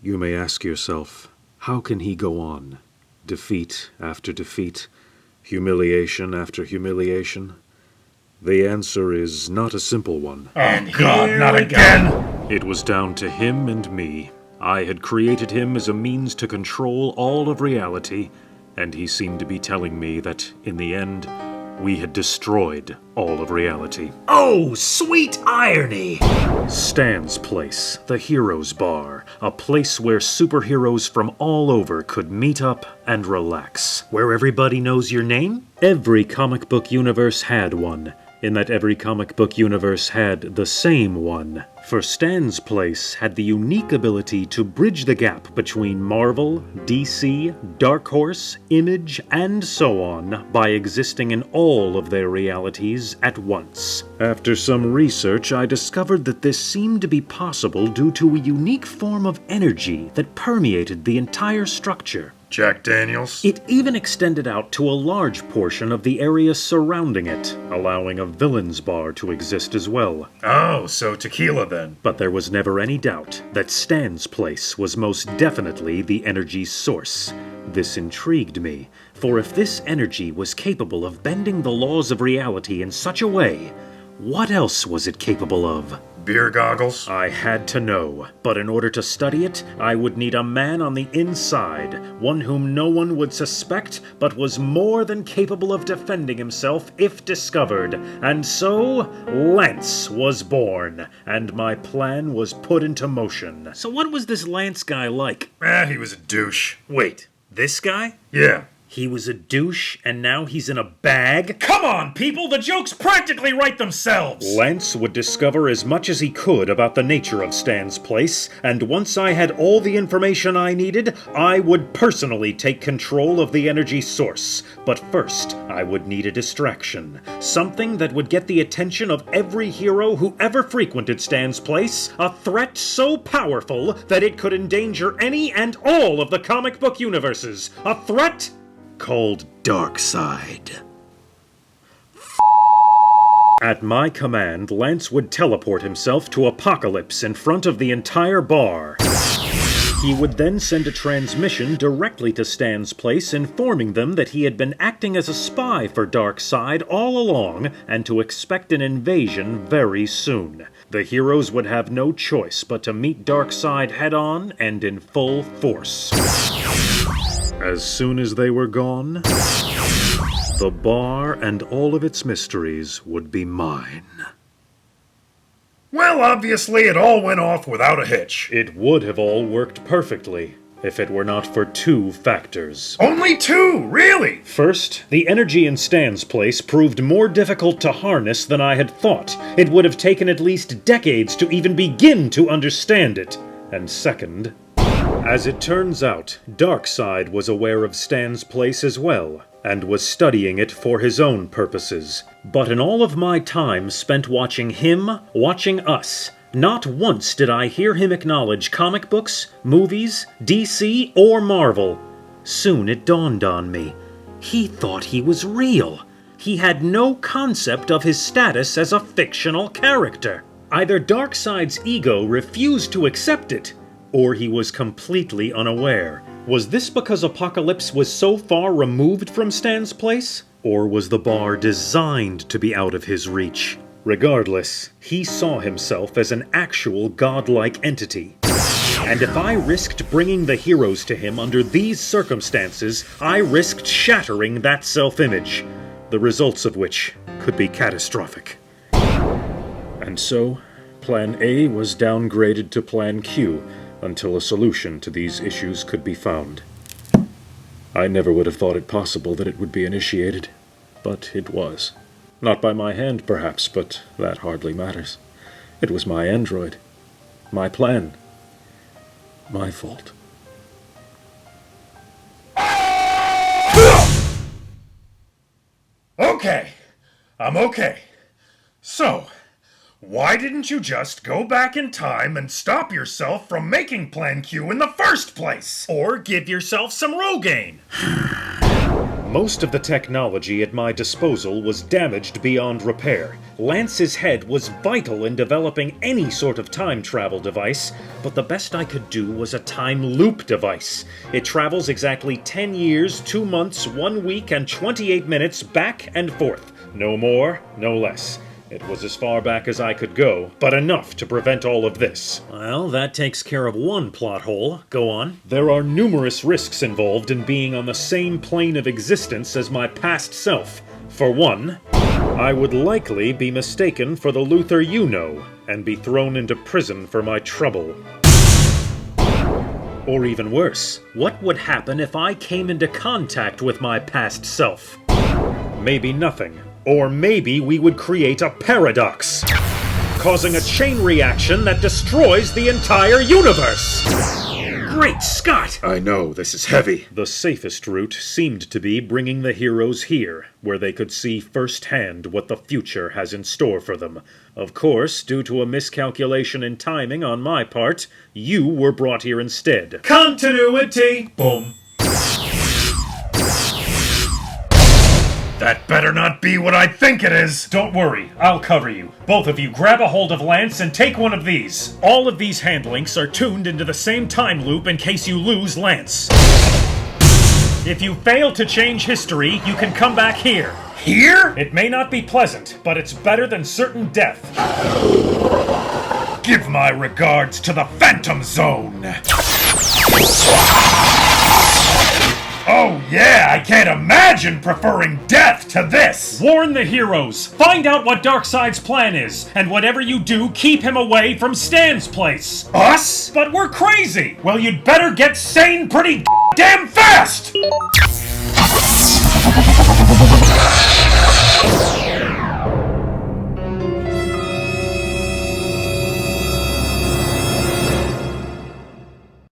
You may ask yourself, how can he go on? Defeat after defeat, humiliation after humiliation? The answer is not a simple one. Oh God, not again! It was down to him and me. I had created him as a means to control all of reality, and he seemed to be telling me that, in the end, we had destroyed all of reality. Oh, sweet irony! Stan's Place, the Heroes Bar, a place where superheroes from all over could meet up and relax. Where everybody knows your name? Every comic book universe had one, in that every comic book universe had the same one. For Stan's Place had the unique ability to bridge the gap between Marvel, DC, Dark Horse, Image, and so on by existing in all of their realities at once. After some research, I discovered that this seemed to be possible due to a unique form of energy that permeated the entire structure. Jack Daniels? It even extended out to a large portion of the area surrounding it, allowing a villain's bar to exist as well. Oh, so tequila then. But there was never any doubt that Stan's Place was most definitely the energy's source. This intrigued me, for if this energy was capable of bending the laws of reality in such a way, what else was it capable of? Beer goggles? I had to know, but in order to study it, I would need a man on the inside, one whom no one would suspect, but was more than capable of defending himself if discovered. And so, Lance was born, and my plan was put into motion. So what was this Lance guy like? He was a douche. Wait, this guy? Yeah. He was a douche, and now he's in a bag? Come on, people! The jokes practically write themselves! Lance would discover as much as he could about the nature of Stan's Place, and once I had all the information I needed, I would personally take control of the energy source. But first, I would need a distraction. Something that would get the attention of every hero who ever frequented Stan's Place. A threat so powerful that it could endanger any and all of the comic book universes. A threat called Darkseid. At my command, Lance would teleport himself to Apocalypse in front of the entire bar. He would then send a transmission directly to Stan's Place informing them that he had been acting as a spy for Darkseid all along and to expect an invasion very soon. The heroes would have no choice but to meet Darkseid head-on and in full force. As soon as they were gone, the bar and all of its mysteries would be mine. Well, obviously it all went off without a hitch. It would have all worked perfectly if it were not for two factors. Only two? Really? First, the energy in Stan's Place proved more difficult to harness than I had thought. It would have taken at least decades to even begin to understand it. And second, as it turns out, Darkseid was aware of Stan's Place as well, and was studying it for his own purposes. But in all of my time spent watching him, watching us, not once did I hear him acknowledge comic books, movies, DC, or Marvel. Soon it dawned on me. He thought he was real. He had no concept of his status as a fictional character. Either Darkseid's ego refused to accept it, or he was completely unaware. Was this because Apocalypse was so far removed from Stan's Place? Or was the bar designed to be out of his reach? Regardless, he saw himself as an actual godlike entity. And if I risked bringing the heroes to him under these circumstances, I risked shattering that self-image, the results of which could be catastrophic. And so, Plan A was downgraded to Plan Q, until a solution to these issues could be found. I never would have thought it possible that it would be initiated, but it was. Not by my hand, perhaps, but that hardly matters. It was my android. My plan. My fault. Okay. I'm okay. So, why didn't you just go back in time and stop yourself from making Plan Q in the first place? Or give yourself some Rogaine? Most of the technology at my disposal was damaged beyond repair. Lance's head was vital in developing any sort of time travel device, but the best I could do was a time loop device. It travels exactly 10 years, 2 months, 1 week, and 28 minutes back and forth. No more, no less. It was as far back as I could go, but enough to prevent all of this. Well, that takes care of one plot hole. Go on. There are numerous risks involved in being on the same plane of existence as my past self. For one, I would likely be mistaken for the Luthor you know, and be thrown into prison for my trouble. Or even worse, what would happen if I came into contact with my past self? Maybe nothing. Or maybe we would create a paradox, causing a chain reaction that destroys the entire universe! Great Scott! I know, this is heavy. The safest route seemed to be bringing the heroes here, where they could see firsthand what the future has in store for them. Of course, due to a miscalculation in timing on my part, you were brought here instead. Continuity! Boom. That better not be what I think it is! Don't worry, I'll cover you. Both of you grab a hold of Lance and take one of these. All of these hand links are tuned into the same time loop in case you lose Lance. If you fail to change history, you can come back here. Here? It may not be pleasant, but it's better than certain death. Give my regards to the Phantom Zone! Oh yeah, I can't imagine preferring death to this! Warn the heroes! Find out what Darkseid's plan is, and whatever you do, keep him away from Stan's place! Us? But we're crazy! Well, you'd better get sane pretty damn fast!